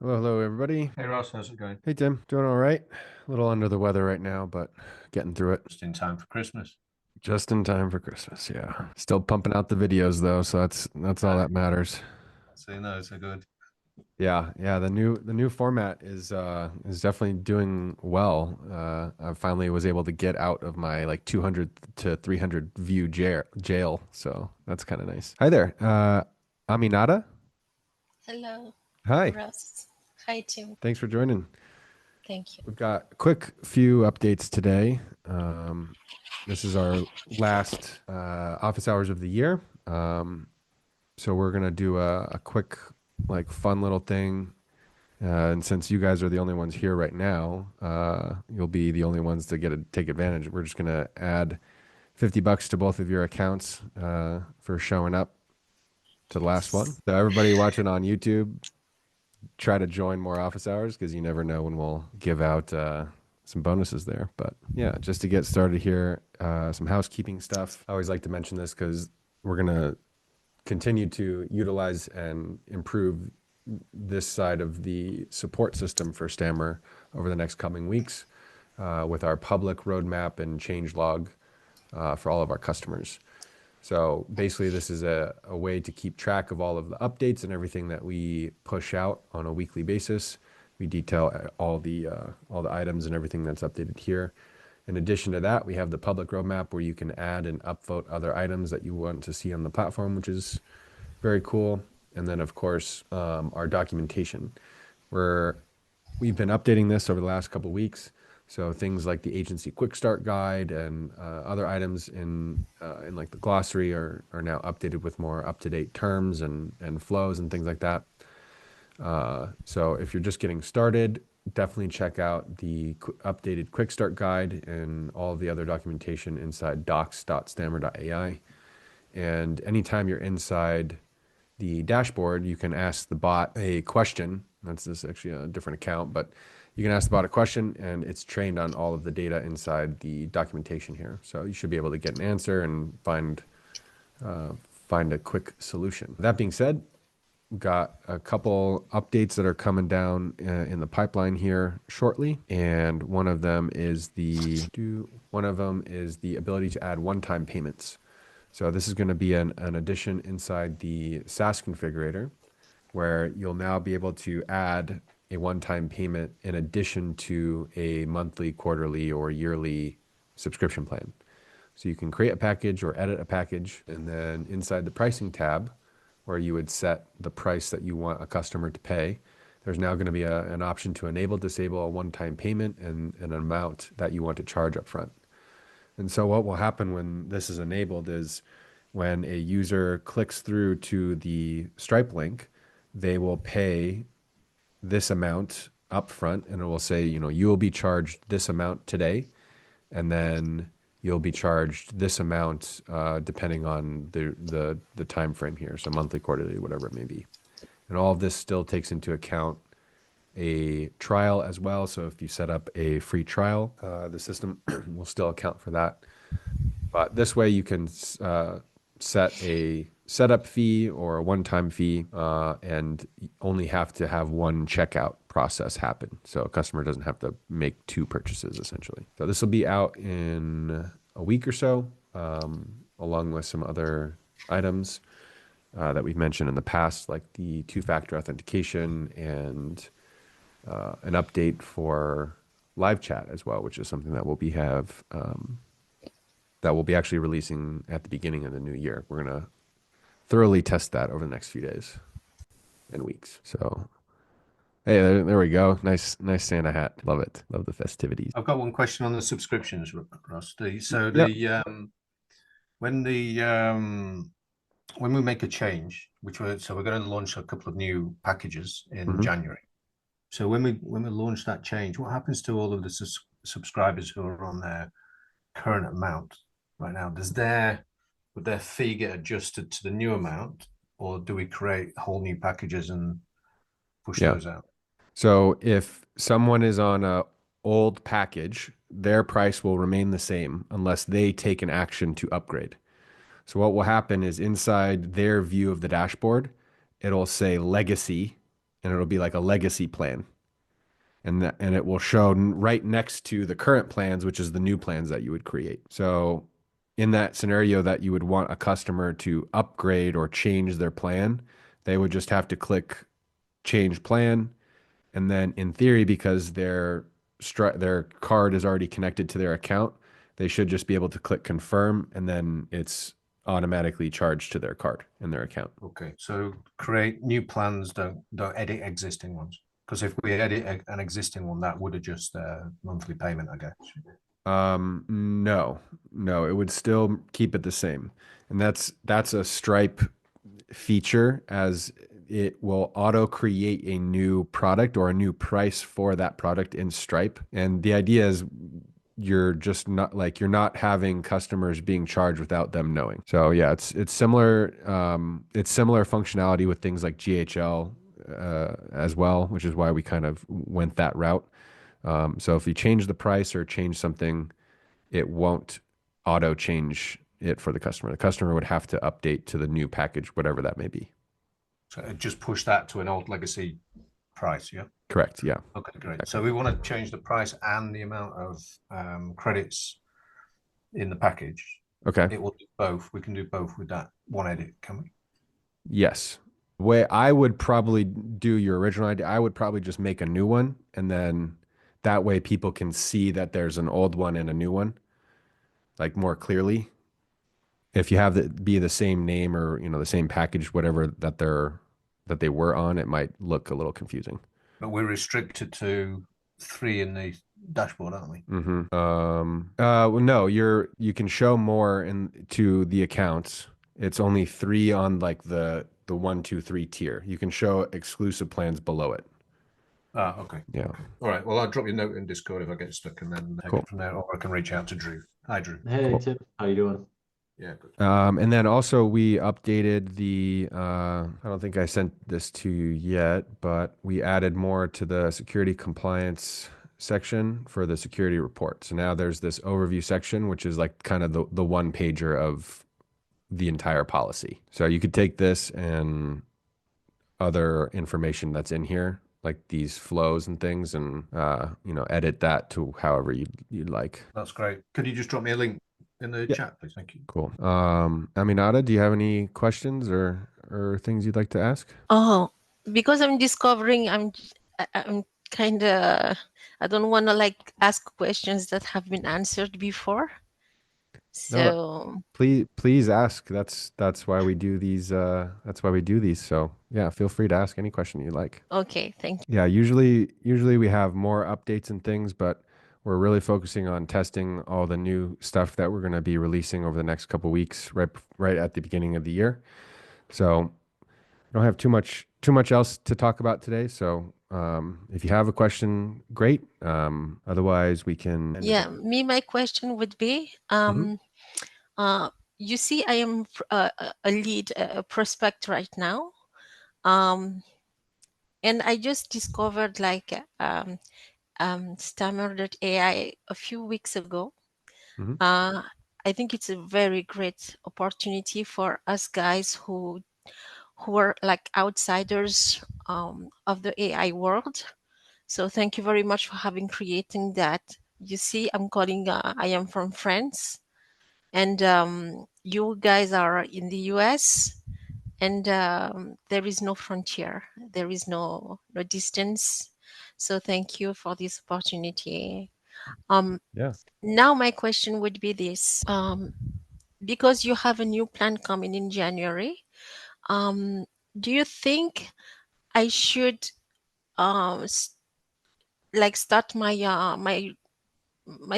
Hello, hello, everybody. Hey Ross, how's it going? Hey, Tim. Doing all right? A little under the weather right now, but getting through it. Just in time for Christmas. Just in time for Christmas. Yeah. Still pumping out the videos though, so that's all Ah, that matters. so you know, so good. Yeah, yeah. The new format is definitely doing well. I finally was able to get out of my like 200 to 300 view jail, so that's kind of nice. Hi there, Aminata. Hello, Hi. Russ. Hi, Tim. Thanks for joining. Thank you. We've got a quick few updates today. Um, this is our last office hours of the year. So we're gonna do a quick, like, fun little thing. And since you guys are the only ones here right now, you'll be the only ones to take advantage. We're just gonna add $50 to both of your accounts for showing up to the last one. Yes. So everybody watching on YouTube, try to join more office hours because you never know when we'll give out some bonuses there. But yeah, just to get started here, some housekeeping stuff. I always like to mention this because we're going to continue to utilize and improve this side of the support system for Stammer over the next coming weeks with our public roadmap and change log for all of our customers. So basically, this is a way to keep track of all of the updates and everything that we push out on a weekly basis. We detail all the items and everything that's updated here. In addition to that, we have the public roadmap where you can add and upvote other items that you want to see on the platform, which is very cool. And then, of course, our documentation, where we've been updating this over the last couple of weeks. So things like the agency quick start guide and other items in like the glossary are now updated with more up to date terms and flows and things like that. So if you're just getting started, definitely check out the updated quick start guide and all of the other documentation inside docs.stammer.ai. And anytime you're inside the dashboard, you can ask the bot a question. That's this actually a different account, but you can ask the bot a question and it's trained on all of the data inside the documentation here. So you should be able to get an answer and find a quick solution. That being said, got a couple updates that are coming down in the pipeline here shortly, and one of them is the ability to add one-time payments. So this is going to be an addition inside the SaaS configurator where you'll now be able to add a one-time payment in addition to a monthly, quarterly, or yearly subscription plan. So you can create a package or edit a package, and then inside the pricing tab, where you would set the price that you want a customer to pay, there's now going to be an option to enable, disable a one-time payment and an amount that you want to charge up front. And so what will happen when this is enabled is when a user clicks through to the Stripe link, they will pay this amount up front and it will say, you will be charged this amount today. And then you'll be charged this amount depending on the time frame here. So monthly, quarterly, whatever it may be. And all of this still takes into account a trial as well. So if you set up a free trial, the system will still account for that. But this way you can set a setup fee or a one-time fee and only have to have one checkout process happen. So a customer doesn't have to make two purchases essentially. So this will be out in a week or so, along with some other items that we've mentioned in the past, like the two-factor authentication and an update for live chat as well, which is something that we'll be actually releasing at the beginning of the new year. We're gonna thoroughly test that over the next few days and weeks. So hey, there we go. Nice Santa hat. Love it. Love the festivities. I've got one question on the subscriptions, Ross. So Yep. when the when we make a change, we're going to launch a couple of new packages in Hmm. January. So when we launch that change, what happens to all of the subscribers who are on their current amount right now? Would their fee get adjusted to the new amount, or do we create whole new packages and push Yeah. those out? So if someone is on a old package, their price will remain the same unless they take an action to upgrade. So what will happen is inside their view of the dashboard, it'll say legacy and it'll be like a legacy plan. And it will show right next to the current plans, which is the new plans that you would create. So in that scenario that you would want a customer to upgrade or change their plan, they would just have to click change plan. And then in theory, because their card is already connected to their account, they should just be able to click confirm, and then it's automatically charged to their card in their account. Okay, so create new plans, don't edit existing ones. Because if we edit an existing one, that would adjust their monthly payment, I guess. No, it would still keep it the same. And that's a Stripe feature, as it will auto create a new product or a new price for that product in Stripe. And the idea is you're not having customers being charged without them knowing. So yeah, it's similar. It's similar functionality with things like GHL as well, which is why we kind of went that route. So if you change the price or change something, it won't auto change it for the customer. The customer would have to update to the new package, whatever that may be. So just push that to an old legacy price, yeah? Correct. Yeah. Okay, great. So we want to change the price and the amount of credits in the package. Okay. It will do both. We can do both with that one edit, can we? Yes. The way I would probably do your original idea, I would probably just make a new one, and then that way people can see that there's an old one and a new one, like more clearly. If you have it be the same name or, the same package, whatever that they were on, it might look a little confusing. But we're restricted to 3 in the dashboard, aren't we? Well, no, you can show more to the accounts. It's only 3 on like the 1, 2, 3 tier. You can show exclusive plans below it. Okay. Yeah. Okay. All right. Well, I'll drop you a note in Discord if I get stuck, and then take Cool. it from there, or I can reach out to Drew. Hi, Drew. Hey, Cool. Tim, how you doing? Yeah, good. And then also we updated I don't think I sent this to you yet, but we added more to the security compliance section for the security report. So now there's this overview section, which is like kind of the one pager of the entire policy. So you could take this and other information that's in here, like these flows and things, and edit that to however you'd like. That's great. Could you just drop me a link in the chat, please? Thank you. Cool. Aminata, do you have any questions or things you'd like to ask? Oh, because I'm discovering, I'm kind of, I don't want to like ask questions that have been answered before. So Please ask. That's why we do these. That's why we do these. So yeah, feel free to ask any question you like. okay, thank you. Yeah, usually we have more updates and things, but we're really focusing on testing all the new stuff that we're going to be releasing over the next couple weeks, right at the beginning of the year. So I don't have too much else to talk about today. So if you have a question, great. Otherwise, we can. Yeah, my question would be, you see, I am a lead prospect right now, and I just discovered like Stammer.ai a few weeks ago. I think it's a very great opportunity for us guys who are like outsiders of the AI world. So thank you very much for having creating that. You see, I am from France, and you guys are in the US, and there is no frontier, there is no distance. So thank you for this opportunity. Yeah. Now my question would be this: because you have a new plan coming in January, do you think I should start my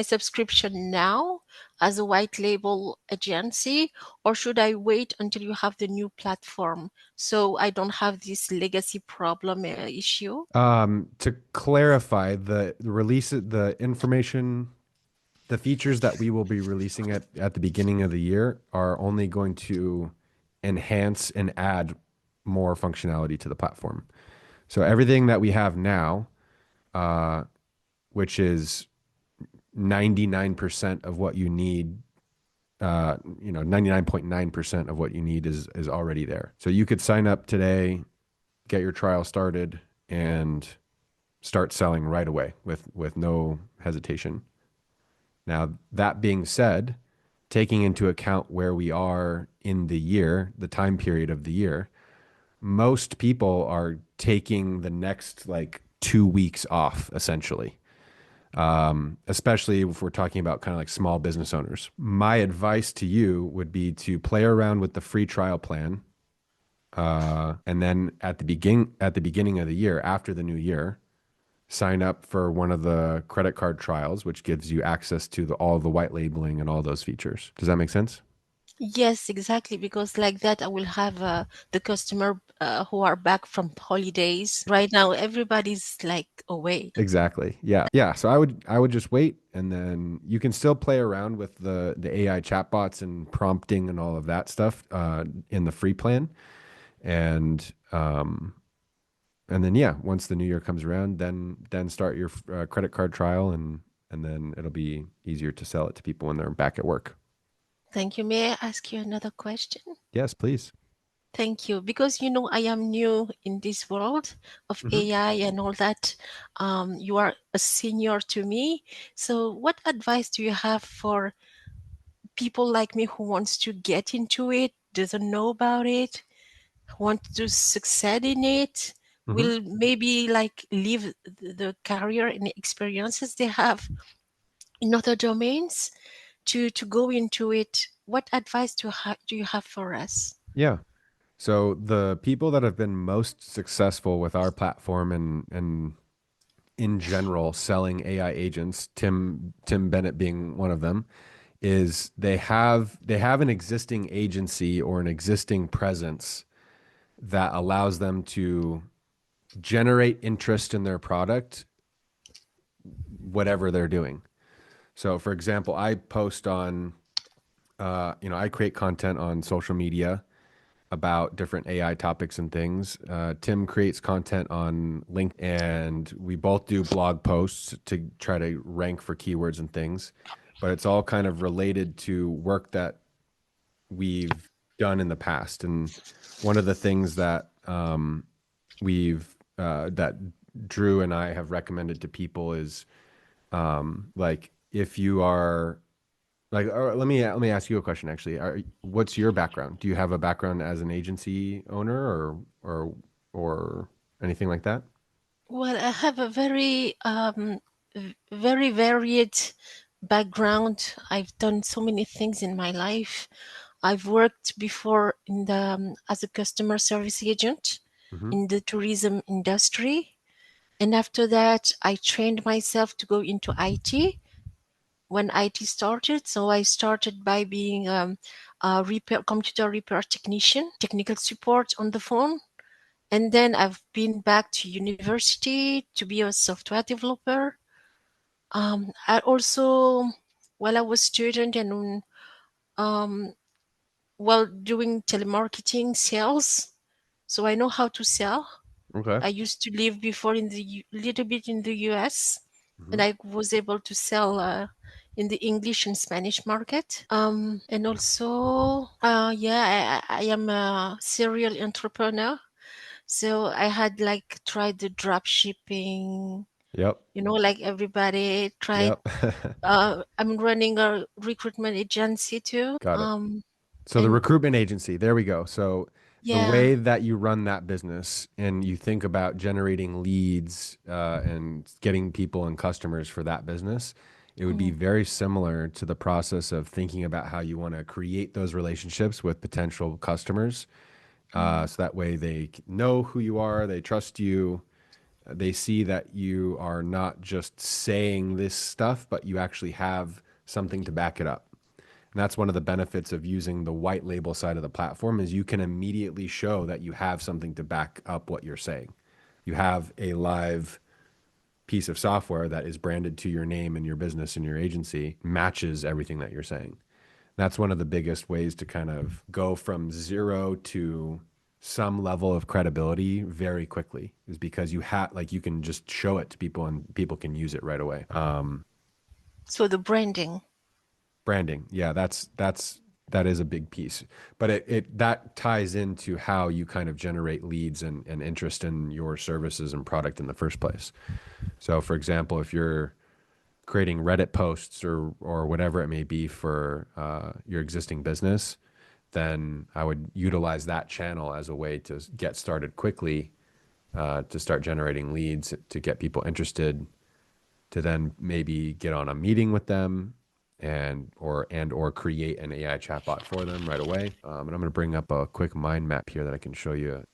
subscription now as a white label agency, or should I wait until you have the new platform so I don't have this legacy problem issue? To clarify, the information, the features that we will be releasing at the beginning of the year are only going to enhance and add more functionality to the platform. So everything that we have now, which is 99% of what you need, 99.9% of what you need is already there. So you could sign up today, get your trial started, and start selling right away with no hesitation. Now, that being said, taking into account where we are in the year, the time period of the year, most people are taking the next like 2 weeks off essentially. Especially if we're talking about kind of like small business owners. My advice to you would be to play around with the free trial plan, and then at the beginning of the year, after the new year, sign up for one of the credit card trials, which gives you access to all the white labeling and all those features. Does that make sense? Yes, exactly. Because like that, I will have the customer who are back from holidays. Right now, everybody's like away. Exactly. Yeah. Yeah. So I would just wait, and then you can still play around with the AI chatbots and prompting and all of that stuff in the free plan. And and then yeah, once the new year comes around, then start your credit card trial, and then it'll be easier to sell it to people when they're back at work. Thank you. May I ask you another question? Yes, please. Thank you. Because I am new in this world of Hmm. AI and all that. You are a senior to me. So, what advice do you have for people like me who wants to get into it, doesn't know about it, want to succeed in it, Hmm. will maybe like leave the career and experiences they have in other domains to go into it? What advice do you have for us? Yeah. So the people that have been most successful with our platform and in general selling AI agents, Tim Bennett being one of them, is they have an existing agency or an existing presence that allows them to generate interest in their product, whatever they're doing. So, for example, I post on, I create content on social media about different AI topics and things. Tim creates content on LinkedIn, and we both do blog posts to try to rank for keywords and things. But it's all kind of related to work that we've done in the past. And one of the things that that Drew and I have recommended to people is like if you are like, or let me ask you a question actually. What's your background? Do you have a background as an agency owner or anything like that? Well, I have a very varied background. I've done so many things in my life. I've worked before in the as a customer service agent Hmm. in the tourism industry, and after that, I trained myself to go into IT when IT started. So I started by being a computer repair technician, technical support on the phone. And then I've been back to university to be a software developer. I also, while I was student and um, while doing telemarketing sales, so I know how to sell. Okay. I used to live before in little bit in the US, and Hmm. I was able to sell in the English and Spanish market. And also, yeah, I am a serial entrepreneur. So I had like tried the drop shipping, Yep. like everybody tried. Yep. I'm running a recruitment agency too. Got it. So the And recruitment agency, there we go. So the yeah, way that you run that business and you think about generating leads and getting people and customers for that business, it would be mm, very similar to the process of thinking about how you want to create those relationships with potential customers. mm, So that way they know who you are, they trust you, they see that you are not just saying this stuff, but you actually have something to back it up. And that's one of the benefits of using the white label side of the platform is you can immediately show that you have something to back up what you're saying. You have a live piece of software that is branded to your name and your business and your agency, matches everything that you're saying. That's one of the biggest ways to kind of go from zero to some level of credibility very quickly is because you can just show it to people and people can use it right away. so the branding. Branding. Yeah, that's that is a big piece. But that ties into how you kind of generate leads and interest in your services and product in the first place. So for example, if you're creating Reddit posts or whatever it may be for your existing business, then I would utilize that channel as a way to get started quickly, to start generating leads, to get people interested, to then maybe get on a meeting with them and or create an AI chatbot for them right away. And I'm going to bring up a quick mind map here that I can show you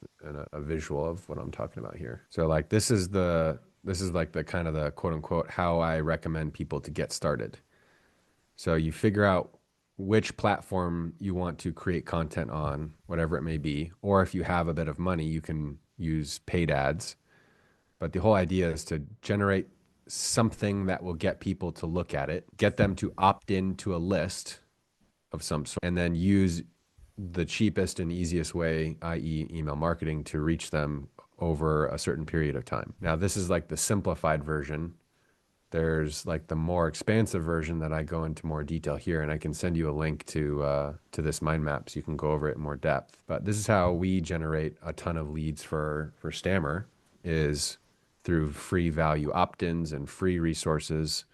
a visual of what I'm talking about here. So like this is like the kind of the quote unquote how I recommend people to get started. So you figure out which platform you want to create content on, whatever it may be, or if you have a bit of money, you can use paid ads. But the whole idea is to generate something that will get people to look at it, get them to opt into a list of some sort, and then use the cheapest and easiest way, i.e., email marketing, to reach them over a certain period of time. Now, this is like the simplified version. There's like the more expansive version that I go into more detail here, and I can send you a link to this mind map so you can go over it in more depth. But this is how we generate a ton of leads for Stammer, is through free value opt-ins and free resources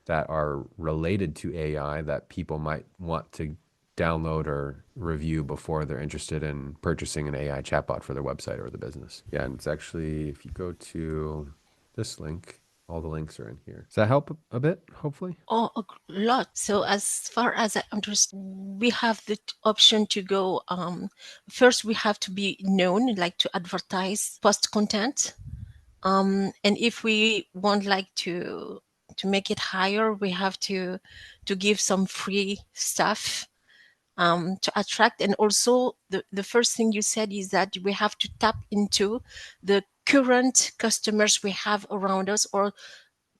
that are related to AI that people might want to download or review before they're interested in purchasing an AI chatbot for their website or the business. Yeah, and it's actually, if you go to this link, all the links are in here. Does that help a bit, hopefully? Oh, a lot. So as far as I understand, we have the option to go. First, we have to be known, like to advertise, post content. And if we want like to make it higher, we have to give some free stuff to attract. And also the first thing you said is that we have to tap into the current customers we have around us, or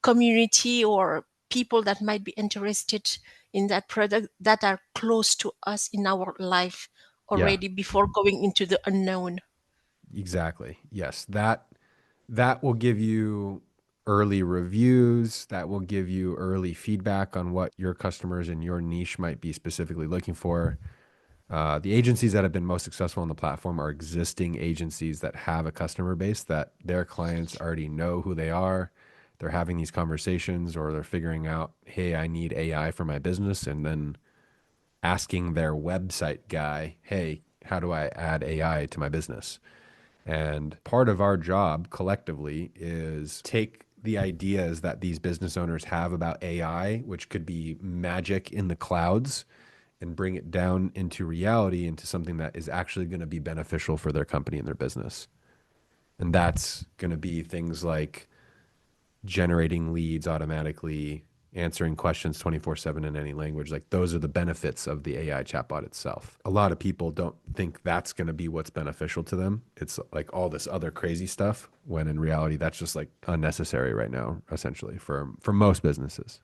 community, or people that might be interested in that product, that are close to us in our life Yeah, already, before going into the unknown. exactly. Yes, that will give you early reviews, that will give you early feedback on what your customers in your niche might be specifically looking for. The agencies that have been most successful on the platform are existing agencies that have a customer base that their clients already know who they are. They're having these conversations, or they're figuring out, hey, I need AI for my business, and then asking their website guy, hey, how do I add AI to my business? And part of our job collectively is take the ideas that these business owners have about AI, which could be magic in the clouds, and bring it down into reality, into something that is actually going to be beneficial for their company and their business. And that's going to be things like generating leads automatically, answering questions 24/7 in any language. Like, those are the benefits of the AI chatbot itself. A lot of people don't think that's going to be what's beneficial to them. It's like all this other crazy stuff, when in reality that's just like unnecessary right now, essentially, for most businesses,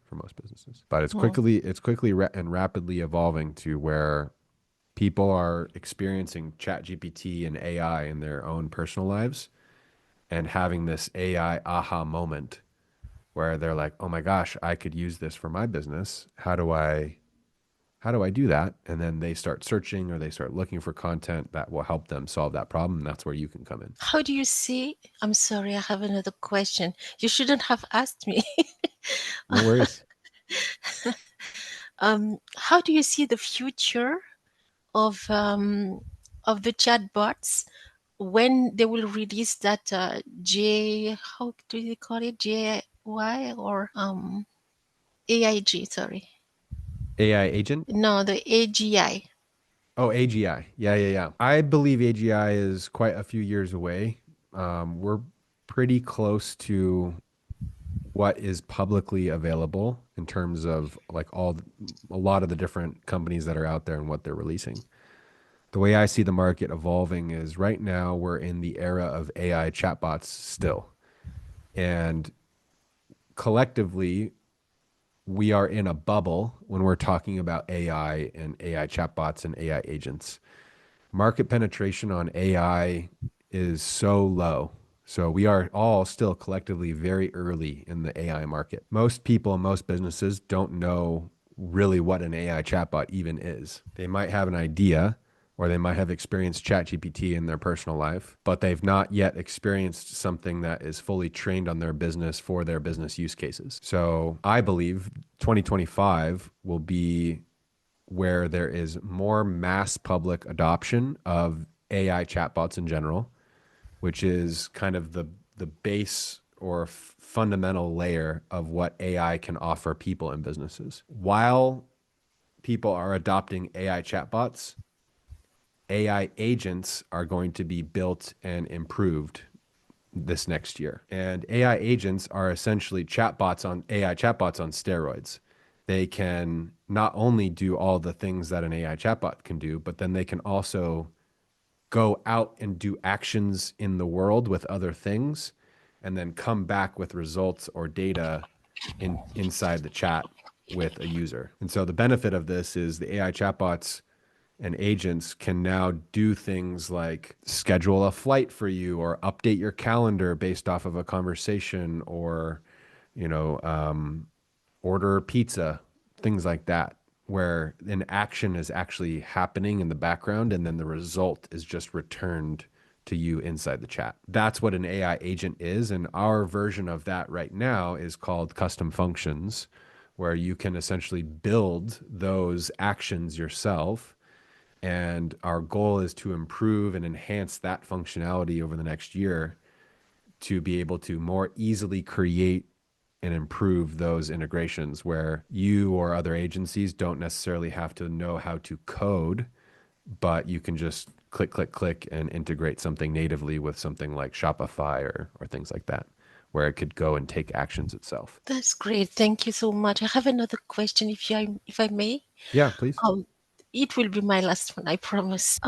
But Oh. it's quickly and rapidly evolving to where people are experiencing chat GPT and AI in their own personal lives, and having this AI aha moment where they're like, "Oh my gosh, I could use this for my business. How do I do that?" And then they start searching, or they start looking for content that will help them solve that problem. And that's where you can come in. How do you see? I'm sorry, I have another question. You shouldn't have asked me. No worries. How do you see the future of the chatbots when they will release that J? How do they call it? JY or AIG? Sorry, AI agent. no, the AGI. Oh, AGI. Yeah, yeah, yeah. I believe AGI is quite a few years away. We're pretty close to what is publicly available in terms of like a lot of the different companies that are out there and what they're releasing. The way I see the market evolving is, right now we're in the era of AI chatbots still. And collectively, we are in a bubble when we're talking about AI and AI chatbots and AI agents. Market penetration on AI is so low. So we are all still collectively very early in the AI market. Most people and most businesses don't know really what an AI chatbot even is. They might have an idea or they might have experienced ChatGPT in their personal life, but they've not yet experienced something that is fully trained on their business for their business use cases. So I believe 2025 will be where there is more mass public adoption of AI chatbots in general, which is kind of the base or fundamental layer of what AI can offer people and businesses. While people are adopting AI chatbots, AI agents are going to be built and improved this next year. And AI agents are essentially chatbots on AI chatbots on steroids. They can not only do all the things that an AI chatbot can do, but then they can also go out and do actions in the world with other things and then come back with results or data inside the chat with a user. And so the benefit of this is the AI chatbots and agents can now do things like schedule a flight for you or update your calendar based off of a conversation or, you know, order pizza, things like that, where an action is actually happening in the background and then the result is just returned to you inside the chat. That's what an AI agent is. And our version of that right now is called custom functions, where you can essentially build those actions yourself. And our goal is to improve and enhance that functionality over the next year to be able to more easily create and improve those integrations where you or other agencies don't necessarily have to know how to code, but you can just click, click, click and integrate something natively with something like Shopify or things like that, where it could go and take actions itself. That's great. Thank you so much. I have another question, if I may. Yeah, please. It will be my last one, I promise.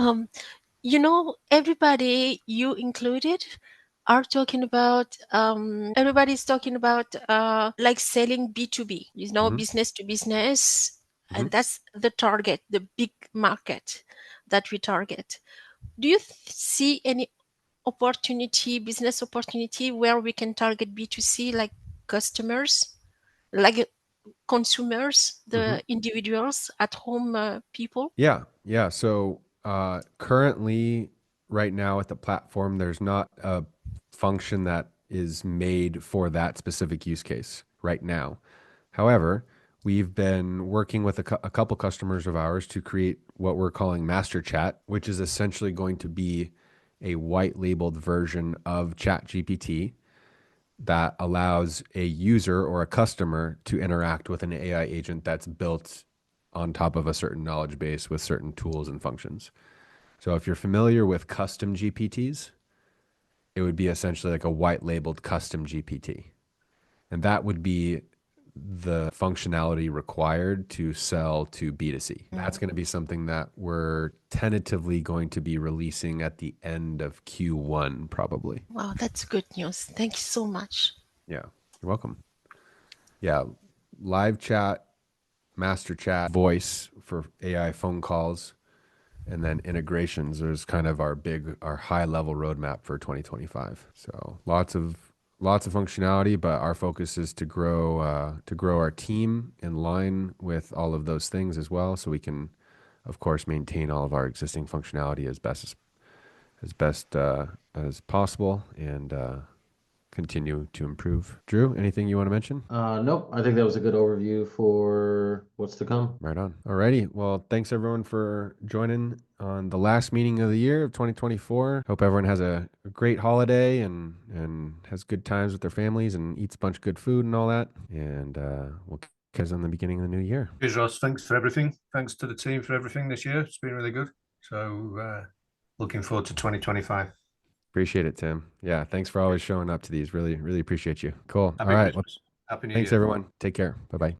Everybody, you included, are talking about everybody's talking about like selling B2B, Mm-hmm. business to business, Mm-hmm. and that's the target, the big market that we target. Do you see any business opportunity where we can target B2C, like customers, like consumers, Mm-hmm. the individuals at home, people? Yeah, yeah. So currently, right now at the platform, there's not a function that is made for that specific use case right now. However, we've been working with a couple customers of ours to create what we're calling Master Chat, which is essentially going to be a white labeled version of ChatGPT that allows a user or a customer to interact with an AI agent that's built on top of a certain knowledge base with certain tools and functions. So if you're familiar with custom GPTs, it would be essentially like a white labeled custom GPT. And that would be the functionality required to sell to B2C. That's going to be something that we're tentatively going to be releasing at the end of Q1, probably. Wow, that's good news. Thank you so much. Yeah, you're welcome. Yeah, live chat, master chat, voice for AI phone calls, and then integrations. There's kind of our high level roadmap for 2025. So lots of functionality, but our focus is to grow our team in line with all of those things as well, so we can, of course, maintain all of our existing functionality as best as possible and continue to improve. Drew, anything you want to mention? Nope. I think that was a good overview for what's to come. Right on. Alrighty. Well, thanks everyone for joining on the last meeting of the year of 2024. Hope everyone has a great holiday and has good times with their families and eats a bunch of good food and all that. And we'll catch you on the beginning of the new year. Cheers, Ross. Thanks for everything. Thanks to the team for everything this year. It's been really good. So looking forward to 2025. Appreciate it, Tim. Yeah, thanks for always showing up to these. Really, really appreciate you. Cool. Happy All right. Well, Christmas. Happy New thanks Year. everyone. Take care. Bye bye.